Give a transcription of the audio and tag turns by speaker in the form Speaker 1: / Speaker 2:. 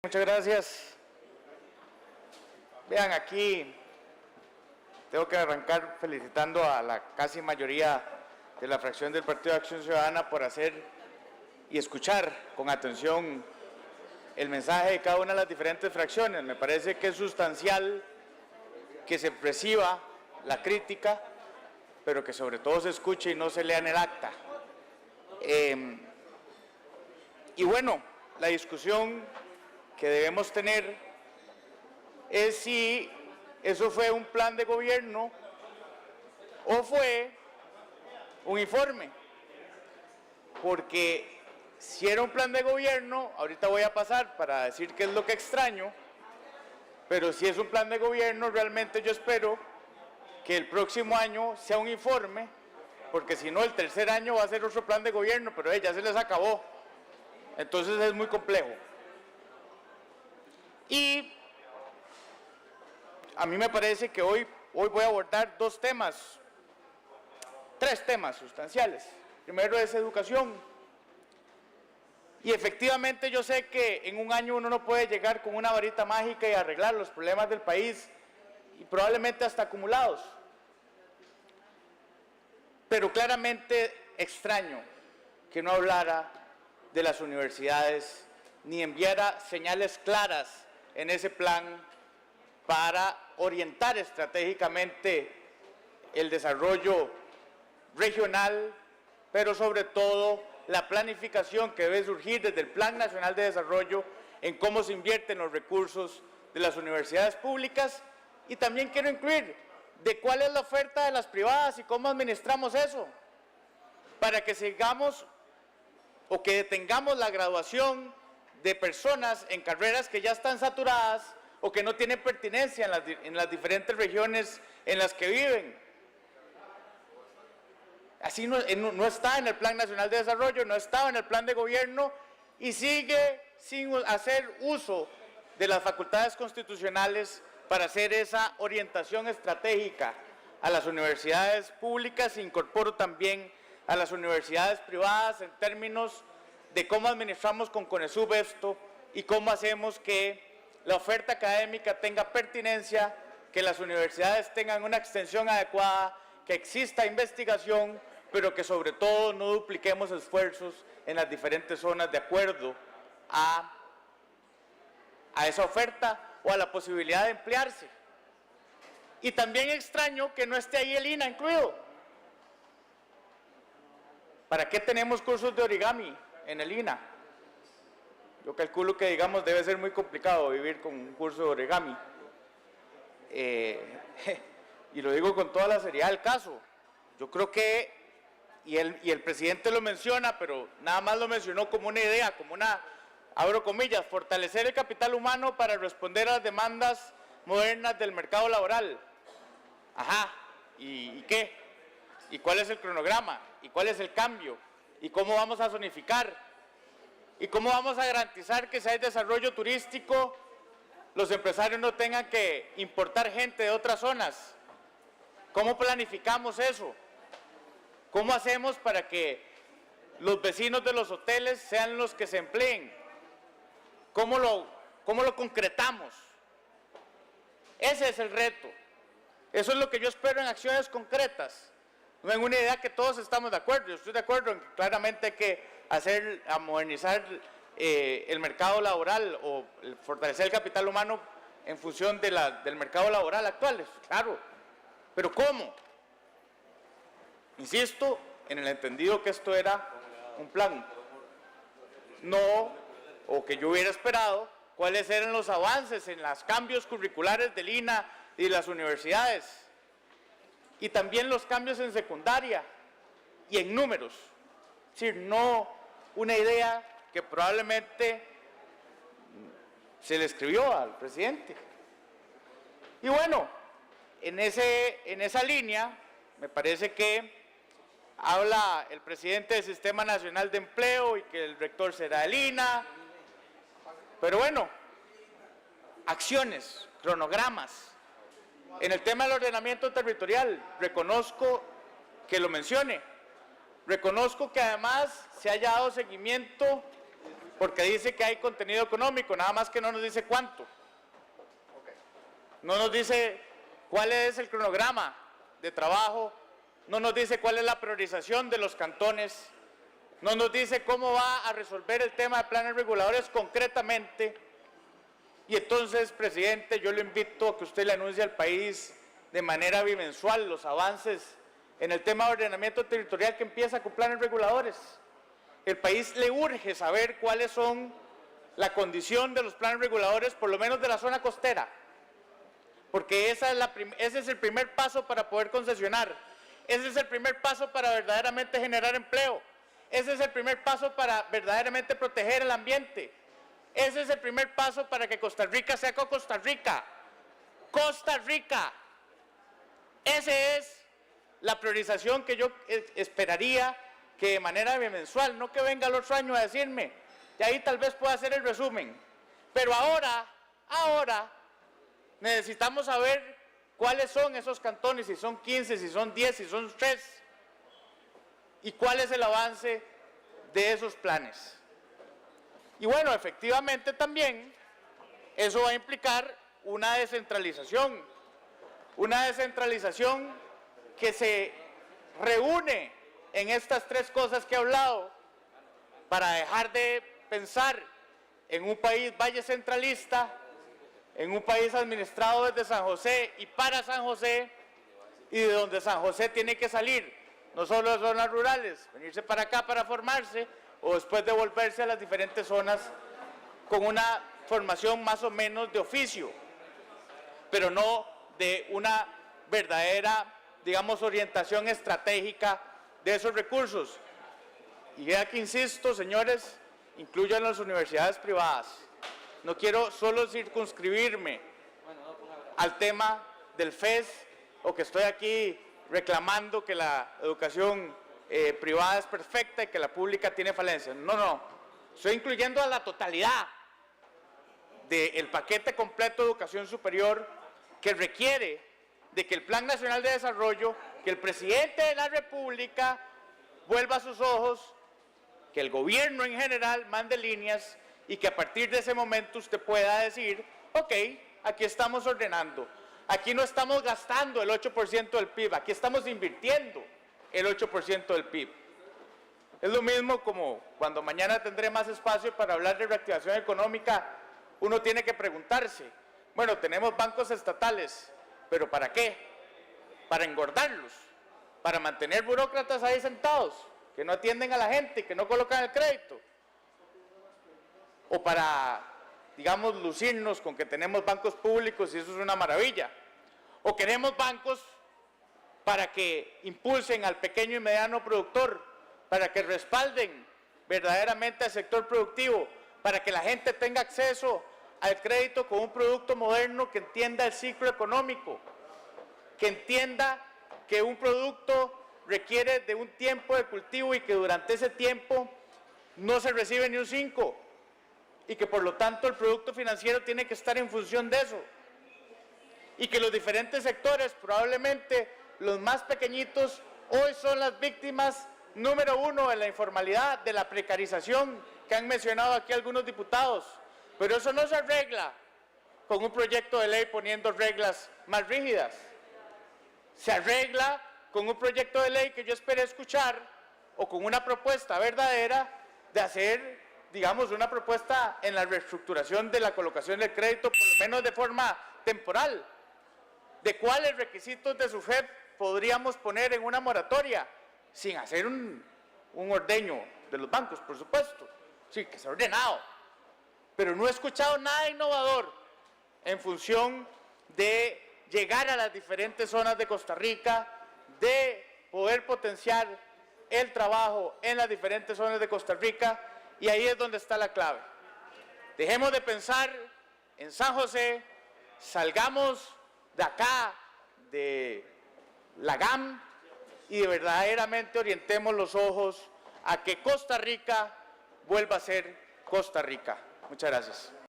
Speaker 1: Muchas gracias. Vean, aquí tengo que arrancar felicitando a la casi mayoría de la fracción del Partido de Acción Ciudadana por hacer y escuchar con atención el mensaje de cada una de las diferentes fracciones. Me parece que es sustancial que se perciba la crítica, pero que sobre todo se escuche y no se lea en el acta. Y bueno, la discusión que debemos tener es si eso fue un plan de gobierno o fue un informe, porque si era un plan de gobierno, ahorita voy a pasar para decir qué es lo que extraño, pero si es un plan de gobierno, realmente yo espero que el próximo año sea un informe, porque si no, el tercer año va a ser otro plan de gobierno, pero ya se les acabó. Entonces es muy complejo. Y a mí me parece que hoy voy a abordar tres temas sustanciales. Primero es educación. Y efectivamente yo sé que en un año uno no puede llegar con una varita mágica y arreglar los problemas del país, y probablemente hasta acumulados. Pero claramente extraño que no hablara de las universidades ni enviara señales claras en ese plan para orientar estratégicamente el desarrollo regional, pero sobre todo la planificación que debe surgir desde el Plan Nacional de Desarrollo en cómo se invierten los recursos de las universidades públicas. Y también quiero incluir de cuál es la oferta de las privadas y cómo administramos eso, para que sigamos o que detengamos la graduación de personas en carreras que ya están saturadas o que no tienen pertinencia en las diferentes regiones en las que viven. Así no está en el Plan Nacional de Desarrollo, no estaba en el plan de gobierno y sigue sin hacer uso de las facultades constitucionales para hacer esa orientación estratégica a las universidades públicas. Incorporo también a las universidades privadas en términos de cómo administramos con CONESUB esto y cómo hacemos que la oferta académica tenga pertinencia, que las universidades tengan una extensión adecuada, que exista investigación, pero que sobre todo no dupliquemos esfuerzos en las diferentes zonas de acuerdo a esa oferta o a la posibilidad de emplearse. Y también extraño que no esté ahí el INA incluido. ¿Para qué tenemos cursos de origami en el INA? Yo calculo que, digamos, debe ser muy complicado vivir con un curso de origami. Y lo digo con toda la seriedad del caso. Yo creo que, y el presidente lo menciona, pero nada más lo mencionó como una idea, como una, abro comillas, fortalecer el capital humano para responder a las demandas modernas del mercado laboral. Ajá, ¿y qué? ¿Y cuál es el cronograma? ¿Y cuál es el cambio? ¿Y cómo vamos a zonificar? ¿Y cómo vamos a garantizar que si hay desarrollo turístico, los empresarios no tengan que importar gente de otras zonas? ¿Cómo planificamos eso? ¿Cómo hacemos para que los vecinos de los hoteles sean los que se empleen? ¿Cómo lo concretamos? Ese es el reto. Eso es lo que yo espero en acciones concretas, no en una idea que todos estamos de acuerdo. Yo estoy de acuerdo en que claramente hay que modernizar el mercado laboral o fortalecer el capital humano en función del mercado laboral actual, claro. Pero ¿cómo? Insisto en el entendido que esto era un plan. No, o que yo hubiera esperado, cuáles eran los avances en los cambios curriculares del INA y de las universidades. Y también los cambios en secundaria y en números. Es decir, no una idea que probablemente se le escribió al presidente. Y bueno, en esa línea, me parece que habla el presidente del Sistema Nacional de Empleo y que el rector será el INA. Pero bueno, acciones, cronogramas. En el tema del ordenamiento territorial, reconozco que lo mencione. Reconozco que además se haya dado seguimiento porque dice que hay contenido económico, nada más que no nos dice cuánto. No nos dice cuál es el cronograma de trabajo, no nos dice cuál es la priorización de los cantones, no nos dice cómo va a resolver el tema de planes reguladores concretamente. Y entonces, presidente, yo le invito a que usted le anuncie al país de manera bimensual los avances en el tema de ordenamiento territorial que empieza con planes reguladores. El país le urge saber cuáles son la condición de los planes reguladores, por lo menos de la zona costera, porque ese es el primer paso para poder concesionar, ese es el primer paso para verdaderamente generar empleo, ese es el primer paso para verdaderamente proteger el ambiente, ese es el primer paso para que Costa Rica sea Costa Rica. Costa Rica. Esa es la priorización que yo esperaría que de manera bimensual, no que venga el otro año a decirme, y ahí tal vez pueda hacer el resumen. Pero ahora necesitamos saber cuáles son esos cantones, si son 15, si son 10, si son 3, y cuál es el avance de esos planes. Y bueno, efectivamente también eso va a implicar una descentralización que se reúne en estas tres cosas que he hablado para dejar de pensar en un país valle centralista, en un país administrado desde San José y para San José, y de donde San José tiene que salir, no solo de zonas rurales, venirse para acá para formarse o después devolverse a las diferentes zonas con una formación más o menos de oficio, pero no de una verdadera, digamos, orientación estratégica de esos recursos. Y ya que insisto, señores, incluyan las universidades privadas. No quiero solo circunscribirme al tema del FES o que estoy aquí reclamando que la educación privada es perfecta y que la pública tiene falencias. No, estoy incluyendo a la totalidad del paquete completo de educación superior que requiere de que el Plan Nacional de Desarrollo, que el presidente de la República vuelva sus ojos, que el gobierno en general mande líneas y que a partir de ese momento usted pueda decir, ok, aquí estamos ordenando, aquí no estamos gastando el 8% del PIB, aquí estamos invirtiendo el 8% del PIB. Es lo mismo como cuando mañana tendré más espacio para hablar de reactivación económica, uno tiene que preguntarse, bueno, tenemos bancos estatales, ¿pero para qué? Para engordarlos, para mantener burócratas ahí sentados, que no atienden a la gente, que no colocan el crédito, o para, digamos, lucirnos con que tenemos bancos públicos y eso es una maravilla, o queremos bancos para que impulsen al pequeño y mediano productor, para que respalden verdaderamente al sector productivo, para que la gente tenga acceso al crédito con un producto moderno que entienda el ciclo económico, que entienda que un producto requiere de un tiempo de cultivo y que durante ese tiempo no se recibe ni un 5 y que por lo tanto el producto financiero tiene que estar en función de eso y que los diferentes sectores, probablemente los más pequeñitos, hoy son las víctimas número 1 de la informalidad, de la precarización que han mencionado aquí algunos diputados, pero eso no se arregla con un proyecto de ley poniendo reglas más rígidas. Se arregla con un proyecto de ley que yo esperé escuchar o con una propuesta verdadera de hacer, digamos, una propuesta en la reestructuración de la colocación del crédito, por lo menos de forma temporal, de cuáles requisitos de su FEP podríamos poner en una moratoria, sin hacer un ordeño de los bancos, por supuesto, sí, que sea ordenado, pero no he escuchado nada innovador en función de llegar a las diferentes zonas de Costa Rica, de poder potenciar el trabajo en las diferentes zonas de Costa Rica, y ahí es donde está la clave. Dejemos de pensar en San José, salgamos de acá, de la GAM, y verdaderamente orientemos los ojos a que Costa Rica vuelva a ser Costa Rica. Muchas gracias.